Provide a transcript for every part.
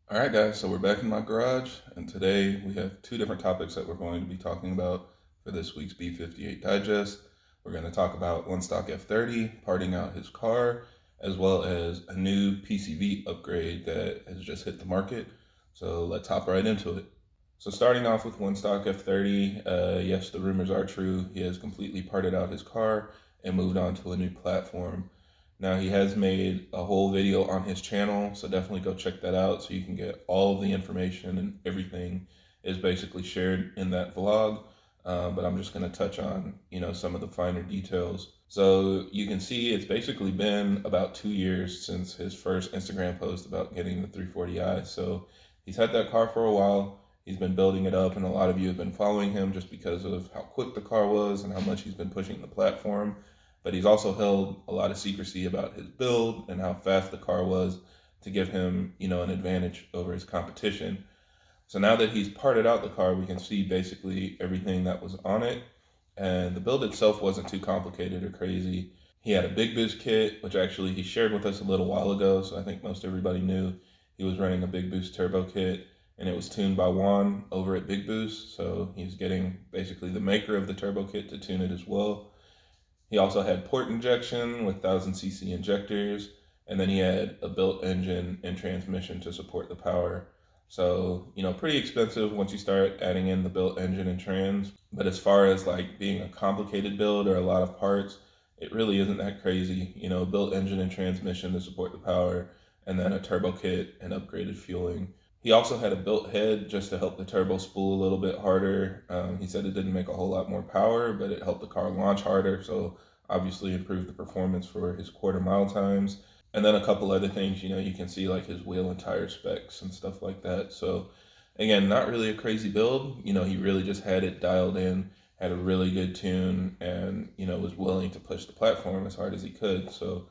All right, guys, so we're back in my garage, and today we have two different topics that we're going to be talking about for this week's B58 Digest. We're going to talk about 1StockF30 parting out his car, as well as a new PCV upgrade that has just hit the market. So let's hop right into it. So starting off with 1StockF30, yes, the rumors are true. He has completely parted out his car and moved on to a new platform. Now he has made a whole video on his channel, so definitely go check that out so you can get all of the information, and everything is basically shared in that vlog. But I'm just going to touch on, some of the finer details. So you can see it's basically been about 2 years since his first Instagram post about getting the 340i. So he's had that car for a while. He's been building it up, and a lot of you have been following him just because of how quick the car was and how much he's been pushing the platform. But he's also held a lot of secrecy about his build and how fast the car was to give him, an advantage over his competition. So now that he's parted out the car, we can see basically everything that was on it. And the build itself wasn't too complicated or crazy. He had a big boost kit, which actually he shared with us a little while ago. So I think most everybody knew he was running a big boost turbo kit, and it was tuned by Juan over at Big Boost. So he's getting basically the maker of the turbo kit to tune it as well. He also had port injection with 1000cc injectors, and then he had a built engine and transmission to support the power. So, pretty expensive once you start adding in the built engine and trans. But as far as like being a complicated build or a lot of parts, it really isn't that crazy. Built engine and transmission to support the power, and then a turbo kit and upgraded fueling. He also had a built head just to help the turbo spool a little bit harder. He said it didn't make a whole lot more power, but it helped the car launch harder. So obviously improved the performance for his quarter mile times. And then a couple other things, you can see like his wheel and tire specs and stuff like that. So again, not really a crazy build. He really just had it dialed in, had a really good tune, and, was willing to push the platform as hard as he could. So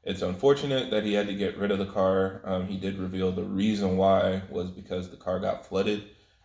it's unfortunate that he had to get rid of the car. He did reveal the reason why was because the car got flooded.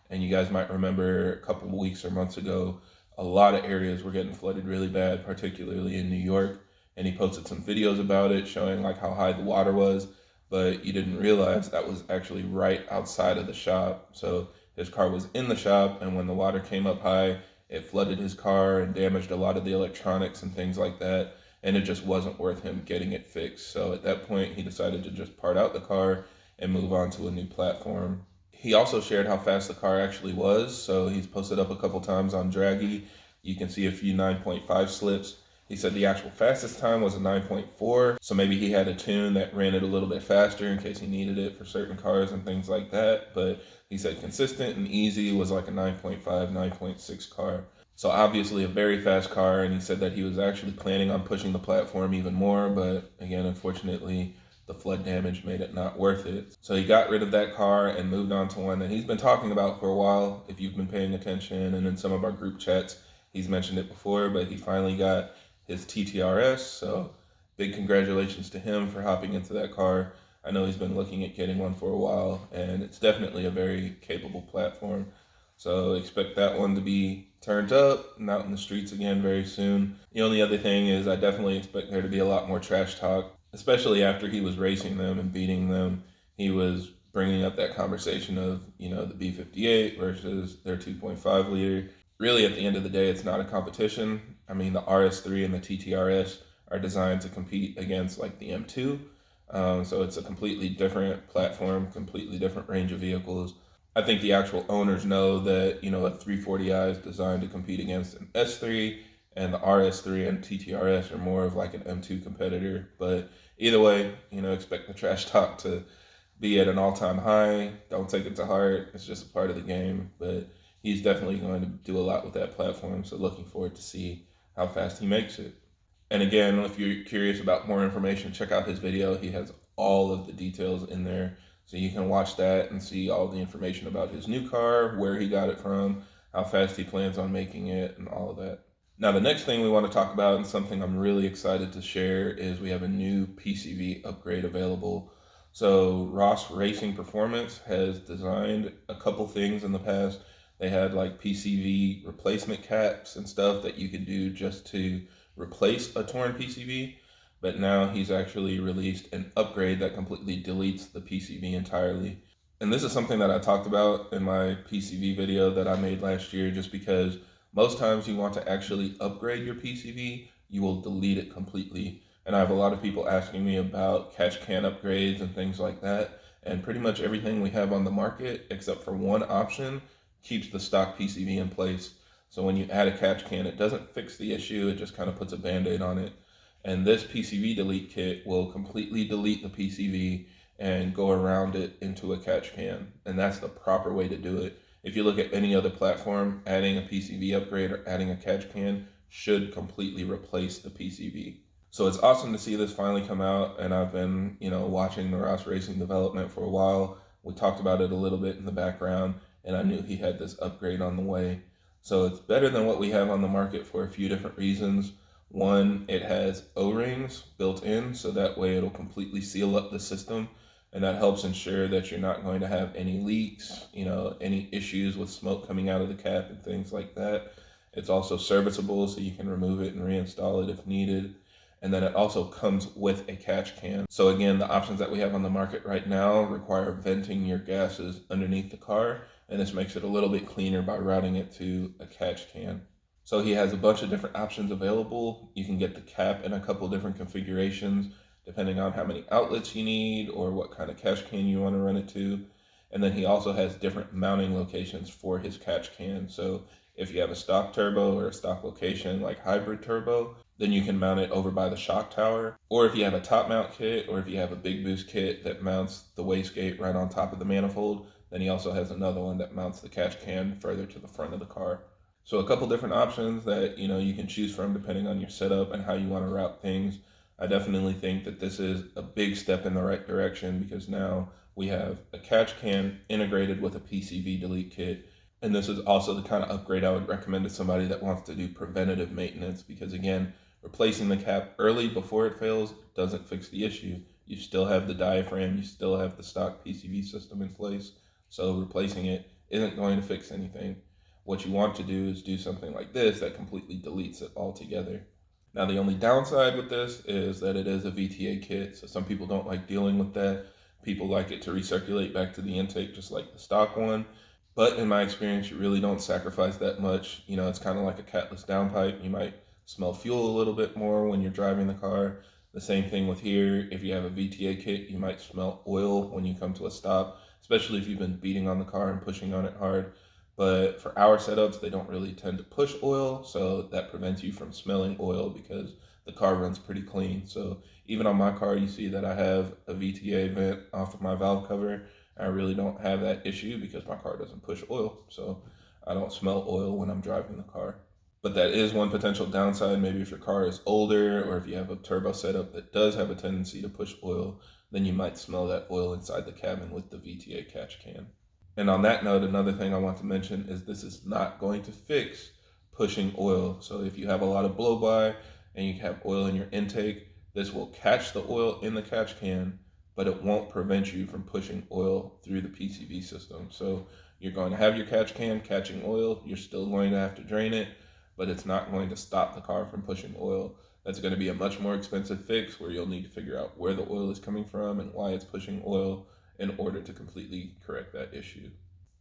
And you guys might remember a couple of weeks or months ago, a lot of areas were getting flooded really bad, particularly in New York. And he posted some videos about it showing like how high the water was, but you didn't realize that was actually right outside of the shop. So his car was in the shop, and when the water came up high, it flooded his car and damaged a lot of the electronics and things like that. And it just wasn't worth him getting it fixed. So at that point, he decided to just part out the car and move on to a new platform. He also shared how fast the car actually was. So he's posted up a couple times on Draggy. You can see a few 9.5 slips. He said the actual fastest time was a 9.4. So maybe he had a tune that ran it a little bit faster in case he needed it for certain cars and things like that. But he said consistent and easy was like a 9.5, 9.6 car. So obviously a very fast car, and he said that he was actually planning on pushing the platform even more, but again, unfortunately, the flood damage made it not worth it. So he got rid of that car and moved on to one that he's been talking about for a while, if you've been paying attention, and in some of our group chats, he's mentioned it before, but he finally got his TTRS, so big congratulations to him for hopping into that car. I know he's been looking at getting one for a while, and it's definitely a very capable platform. So expect that one to be turned up and out in the streets again very soon. The only other thing is I definitely expect there to be a lot more trash talk, especially after he was racing them and beating them. He was bringing up that conversation of, the B58 versus their 2.5 liter. Really, at the end of the day, it's not a competition. I mean, the RS3 and the TTRS are designed to compete against like the M2. So it's a completely different platform, completely different range of vehicles. I think the actual owners know that, a 340i is designed to compete against an S3, and the RS3 and TTRS are more of like an M2 competitor. But either way, expect the trash talk to be at an all-time high. Don't take it to heart. It's just a part of the game. But he's definitely going to do a lot with that platform. So looking forward to see how fast he makes it. And again, if you're curious about more information, check out his video. He has all of the details in there. So you can watch that and see all the information about his new car, where he got it from, how fast he plans on making it, and all of that. Now, the next thing we want to talk about, and something I'm really excited to share, is we have a new PCV upgrade available. So Ross Racing Performance has designed a couple things in the past. They had like PCV replacement caps and stuff that you could do just to replace a torn PCV. But now he's actually released an upgrade that completely deletes the PCV entirely. And this is something that I talked about in my PCV video that I made last year, just because most times you want to actually upgrade your PCV, you will delete it completely. And I have a lot of people asking me about catch can upgrades and things like that. And pretty much everything we have on the market, except for one option, keeps the stock PCV in place. So when you add a catch can, it doesn't fix the issue, it just kind of puts a band-aid on it. And this PCV delete kit will completely delete the PCV and go around it into a catch can. And that's the proper way to do it. If you look at any other platform, adding a PCV upgrade or adding a catch can should completely replace the PCV. So it's awesome to see this finally come out, and I've been, watching the Ross Racing development for a while. We talked about it a little bit in the background, and I knew he had this upgrade on the way. So it's better than what we have on the market for a few different reasons. One, it has O-rings built in, so that way it'll completely seal up the system, and that helps ensure that you're not going to have any leaks, any issues with smoke coming out of the cap and things like that. It's also serviceable, so you can remove it and reinstall it if needed. And then it also comes with a catch can. So again, the options that we have on the market right now require venting your gases underneath the car, and this makes it a little bit cleaner by routing it to a catch can. So he has a bunch of different options available. You can get the cap in a couple different configurations, depending on how many outlets you need or what kind of catch can you want to run it to. And then he also has different mounting locations for his catch can. So if you have a stock turbo or a stock location like hybrid turbo, then you can mount it over by the shock tower. Or if you have a top mount kit, or if you have a big boost kit that mounts the wastegate right on top of the manifold, then he also has another one that mounts the catch can further to the front of the car. So a couple different options that you can choose from depending on your setup and how you want to route things. I definitely think that this is a big step in the right direction, because now we have a catch can integrated with a PCV delete kit. And this is also the kind of upgrade I would recommend to somebody that wants to do preventative maintenance, because again, replacing the cap early before it fails doesn't fix the issue. You still have the diaphragm, you still have the stock PCV system in place. So replacing it isn't going to fix anything. What you want to do is do something like this that completely deletes it altogether. Now, the only downside with this is that it is a VTA kit, so some people don't like dealing with that. People like it to recirculate back to the intake just like the stock one. But in my experience, you really don't sacrifice that much. It's kind of like a catless downpipe. You might smell fuel a little bit more when you're driving the car. The same thing with here. If you have a VTA kit, you might smell oil when you come to a stop, especially if you've been beating on the car and pushing on it hard. But for our setups, they don't really tend to push oil, so that prevents you from smelling oil because the car runs pretty clean. So even on my car, you see that I have a VTA vent off of my valve cover. I really don't have that issue because my car doesn't push oil, so I don't smell oil when I'm driving the car. But that is one potential downside. Maybe if your car is older, or if you have a turbo setup that does have a tendency to push oil, then you might smell that oil inside the cabin with the VTA catch can. And on that note, another thing I want to mention is this is not going to fix pushing oil. So if you have a lot of blow by and you have oil in your intake, this will catch the oil in the catch can, but it won't prevent you from pushing oil through the PCV system. So you're going to have your catch can catching oil. You're still going to have to drain it, but it's not going to stop the car from pushing oil. That's going to be a much more expensive fix, where you'll need to figure out where the oil is coming from and why it's pushing oil in order to completely correct that issue.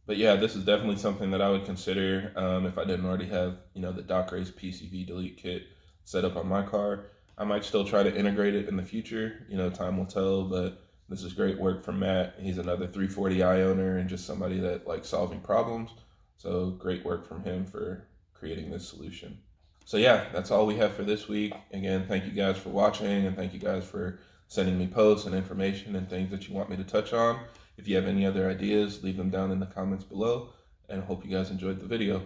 But yeah, this is definitely something that I would consider if I didn't already have, the DOCRace PCV delete kit set up on my car. I might still try to integrate it in the future. Time will tell, but this is great work from Matt. He's another 340i owner and just somebody that likes solving problems. So great work from him for creating this solution. So yeah, that's all we have for this week. Again, thank you guys for watching, and thank you guys for sending me posts and information and things that you want me to touch on. If you have any other ideas, leave them down in the comments below, and I hope you guys enjoyed the video.